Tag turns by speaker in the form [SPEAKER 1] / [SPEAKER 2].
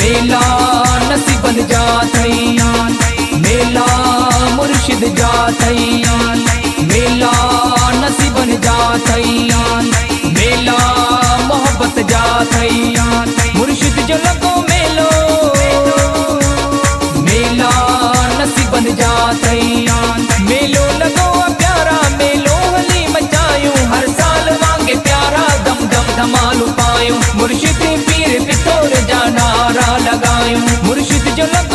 [SPEAKER 1] मेला नसीबन जात मेला मुर्शिद जात मेला नसीबन जात मेला मोहब्बत जात मुर्शिद जो लगो मेलो मेला नसीबन जात मेलो लगो प्यारा मेलो हली मचायूं हर साल वांगे प्यारा दम दम धमाल पायूं मुर्शिद पीर पिथोर जा नारा लगायूं मुर्शिद जो लगो